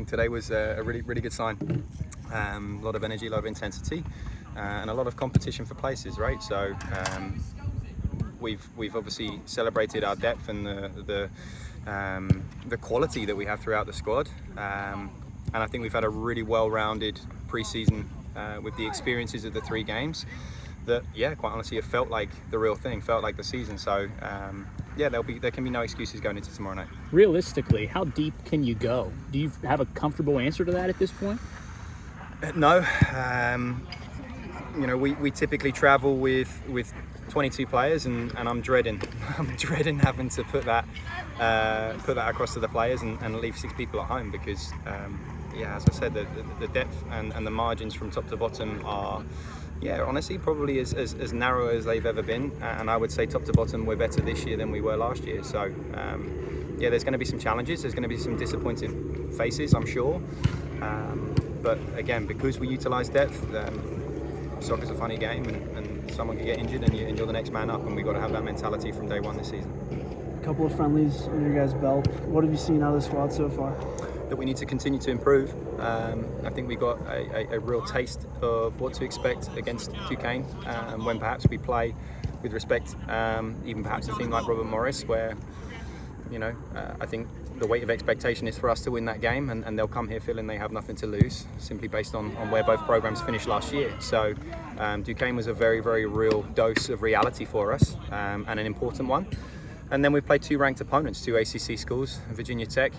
Today was a really good sign. A lot of energy, a lot of intensity, and a lot of competition for places, right? So we've obviously celebrated our depth and the quality that we have throughout the squad, and I think we've had a really well-rounded pre-season with the experiences of the 3 games that, quite honestly, it felt like the real thing, felt like the season. So there can be no excuses going into tomorrow night. Realistically, how deep can you go? Do you have a comfortable answer to that at this point? No. We typically travel with 22 players, and I'm dreading having to put that across to the players and leave 6 people at home because as I said, the depth and the margins from top to bottom are honestly probably as narrow as they've ever been, and I would say top to bottom we're better this year than we were last year. So there's going to be some challenges, there's going to be some disappointing faces, I'm sure, but again, because we utilise depth, soccer's a funny game, and someone can get injured and you're the next man up, and we've got to have that mentality from day one this season. A couple of friendlies under your guys' belt. What have you seen out of the squad so far? That we need to continue to improve. I think we got a real taste of what to expect against Duquesne when perhaps we play with respect, even perhaps a team like Robert Morris, where I think the weight of expectation is for us to win that game, and they'll come here feeling they have nothing to lose, simply based on where both programs finished last year. So Duquesne was a very, very real dose of reality for us, and an important one. And then we've played 2 ranked opponents, 2 ACC schools, Virginia Tech,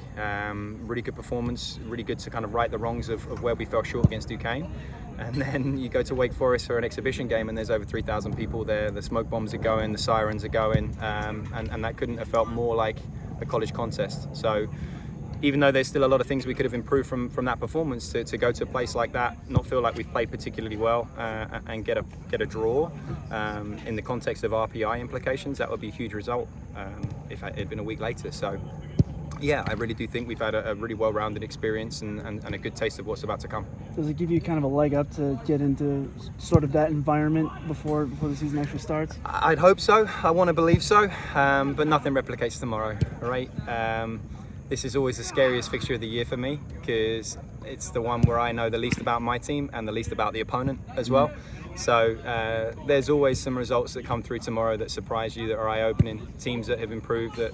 really good performance, really good to kind of right the wrongs of where we fell short against Duquesne. And then you go to Wake Forest for an exhibition game, and there's over 3,000 people there, the smoke bombs are going, the sirens are going, and that couldn't have felt more like a college contest. So even though there's still a lot of things we could have improved from that performance, to go to a place like that, not feel like we've played particularly well, and get a draw in the context of RPI implications, that would be a huge result if it had been a week later. So I really do think we've had a really well-rounded experience and a good taste of what's about to come. Does it give you kind of a leg up to get into sort of that environment before the season actually starts? I'd hope so. I want to believe so, but nothing replicates tomorrow, right? This is always the scariest fixture of the year for me, because it's the one where I know the least about my team and the least about the opponent as well. So there's always some results that come through tomorrow that surprise you, that are eye-opening. Teams that have improved, that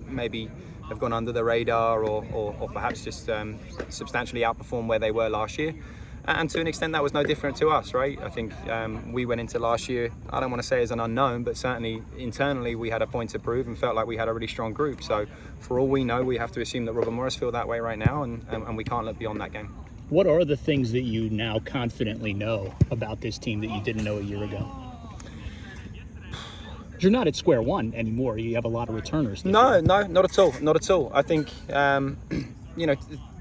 maybe have gone under the radar, or perhaps just substantially outperformed where they were last year. And to an extent, that was no different to us, right? I think we went into last year, I don't want to say as an unknown, but certainly internally we had a point to prove and felt like we had a really strong group. So for all we know, we have to assume that Robert Morris feel that way right now, and we can't look beyond that game. What are the things that you now confidently know about this team that you didn't know a year ago? You're not at square one anymore. You have a lot of returners. No, not at all. Not at all. I think,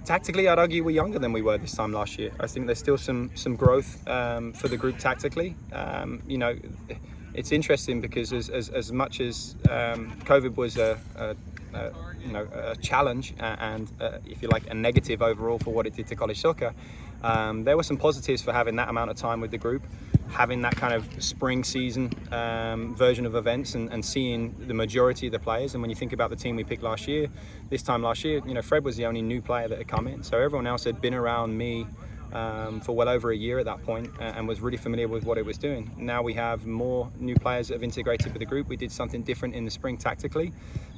tactically, I'd argue we're younger than we were this time last year. I think there's still some growth for the group tactically. It's interesting because as much as COVID was a challenge and if you like a negative overall for what it did to college soccer, there were some positives for having that amount of time with the group, having that kind of spring season version of events, and seeing the majority of the players. And when you think about the team we picked last year, this time last year, Fred was the only new player that had come in, so everyone else had been around me for well over a year at that point, and was really familiar with what it was doing. Now we have more new players that have integrated with the group. We did something different in the spring tactically,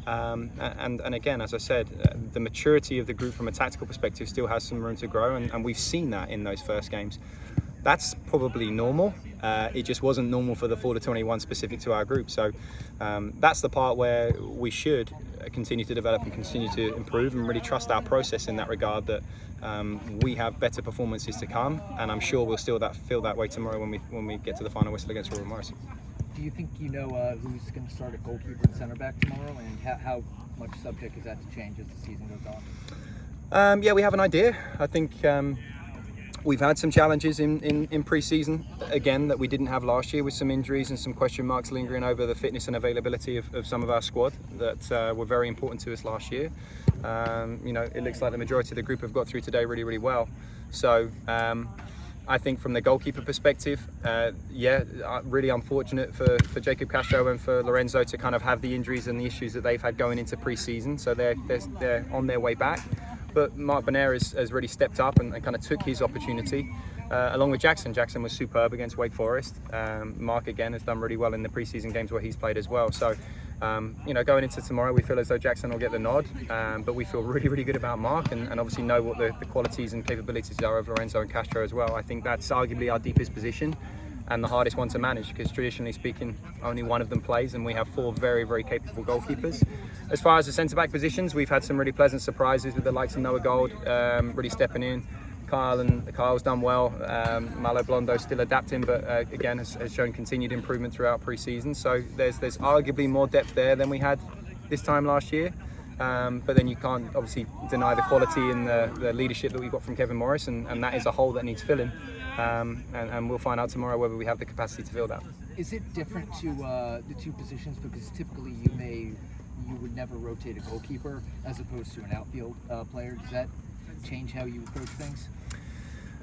and again, as I said, the maturity of the group from a tactical perspective still has some room to grow, and we've seen that in those first games. That's probably normal. It just wasn't normal for the 4-21 specific to our group. So that's the part where we should continue to develop and continue to improve, and really trust our process in that regard, that we have better performances to come, and I'm sure we'll still feel that way tomorrow when we get to the final whistle against Robert Morris. Do you think who's going to start at goalkeeper and center back tomorrow, and how much subject is that to change as the season goes on? We have an idea. I think we've had some challenges in pre-season, again, that we didn't have last year, with some injuries and some question marks lingering over the fitness and availability of some of our squad that were very important to us last year. It looks like the majority of the group have got through today really, really well. So I think from the goalkeeper perspective, really unfortunate for Jacob Castro and for Lorenzo to kind of have the injuries and the issues that they've had going into pre-season. So they're on their way back. but Mark Bonaire has really stepped up and kind of took his opportunity. Along with Jackson. Jackson was superb against Wake Forest. Mark again has done really well in the preseason games where he's played as well. So, going into tomorrow, we feel as though Jackson will get the nod, but we feel really, really good about Mark and obviously know what the qualities and capabilities are of Lorenzo and Castro as well. I think that's arguably our deepest position and the hardest one to manage, because traditionally speaking, only one of them plays and we have 4 very, very capable goalkeepers. As far as the centre-back positions, we've had some really pleasant surprises with the likes of Noah Gold really stepping in. Kyle's done well. Malo Blondo still adapting, but again has shown continued improvement throughout pre-season. So there's arguably more depth there than we had this time last year. But then you can't obviously deny the quality and the leadership that we got from Kevin Morris, and that is a hole that needs filling. And we'll find out tomorrow whether we have the capacity to fill that. Is it different to the 2 positions, because typically you would never rotate a goalkeeper as opposed to an outfield player? Does that change how you approach things?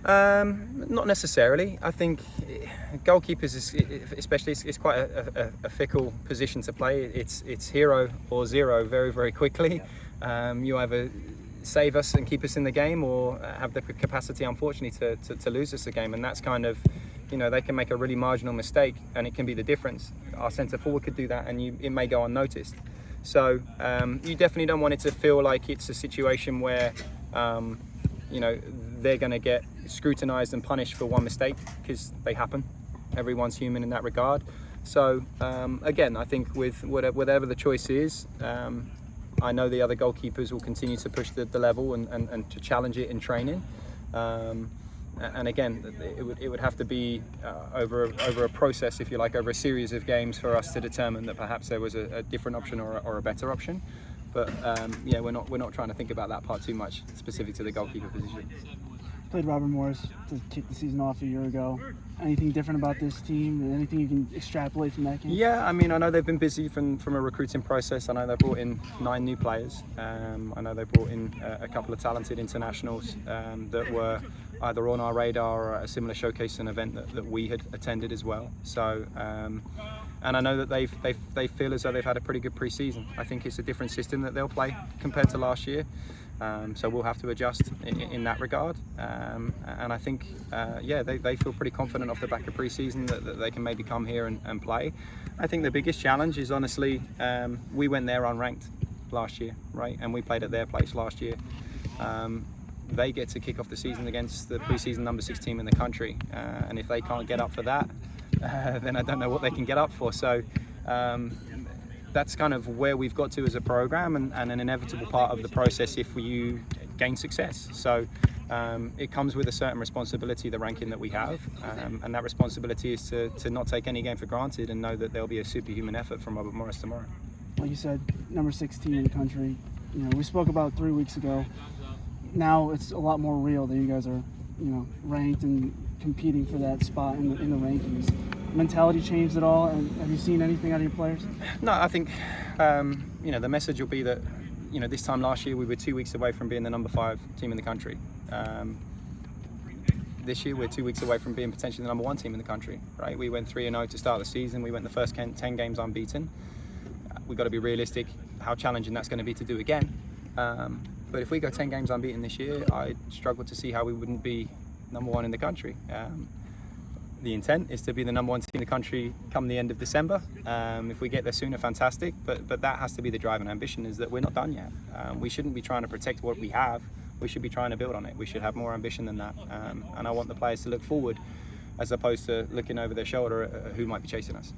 Not necessarily. I think goalkeepers, especially, it's quite a fickle position to play. It's hero or zero very, very quickly. You either save us and keep us in the game, or have the capacity, unfortunately, to lose us the game. And that's kind of, they can make a really marginal mistake, and it can be the difference. Our centre forward could do that, and it may go unnoticed. So you definitely don't want it to feel like it's a situation where they're going to get scrutinised and punished for one mistake, because they happen. Everyone's human in that regard. So again, I think with whatever the choice is, I know the other goalkeepers will continue to push the level and to challenge it in training. And again, it would have to be over a process, if you like, over a series of games for us to determine that perhaps there was a different option or a better option. But we're not trying to think about that part too much, specific to the goalkeeper position. Played Robert Morris to kick the season off a year ago. Anything different about this team? Anything you can extrapolate from that game? Yeah, I mean, I know they've been busy from a recruiting process. I know they brought in 9 new players. I know they brought in a couple of talented internationals that were either on our radar or at a similar showcase and event that we had attended as well. So, and I know that they feel as though they've had a pretty good pre-season. I think it's a different system that they'll play compared to last year. So we'll have to adjust in that regard. And I think, they feel pretty confident off the back of pre-season that they can maybe come here and play. I think the biggest challenge is, honestly, we went there unranked last year, right? And we played at their place last year. They get to kick off the season against the pre-season number 6 team in the country. And if they can't get up for that, then I don't know what they can get up for. So that's kind of where we've got to as a program, and an inevitable part of the process if you gain success. So it comes with a certain responsibility, the ranking that we have, and that responsibility is to not take any game for granted and know that there'll be a superhuman effort from Robert Morris tomorrow. Like you said, number 16 in the country. We spoke about 3 weeks ago. Now it's a lot more real that you guys are, ranked and competing for that spot in the rankings. Mentality changed at all, and have you seen anything out of your players? No, I think the message will be that this time last year we were 2 weeks away from being the number 5 team in the country. This year we're 2 weeks away from being potentially the number 1 team in the country. Right? We went 3-0 to start the season. We went the first 10 games unbeaten. We've got to be realistic how challenging that's going to be to do again. But if we go 10 games unbeaten this year, I struggle to see how we wouldn't be number 1 in the country. The intent is to be the number 1 team in the country come the end of December. If we get there sooner, fantastic. But that has to be the drive and ambition, is that we're not done yet. We shouldn't be trying to protect what we have. We should be trying to build on it. We should have more ambition than that. And I want the players to look forward as opposed to looking over their shoulder at who might be chasing us.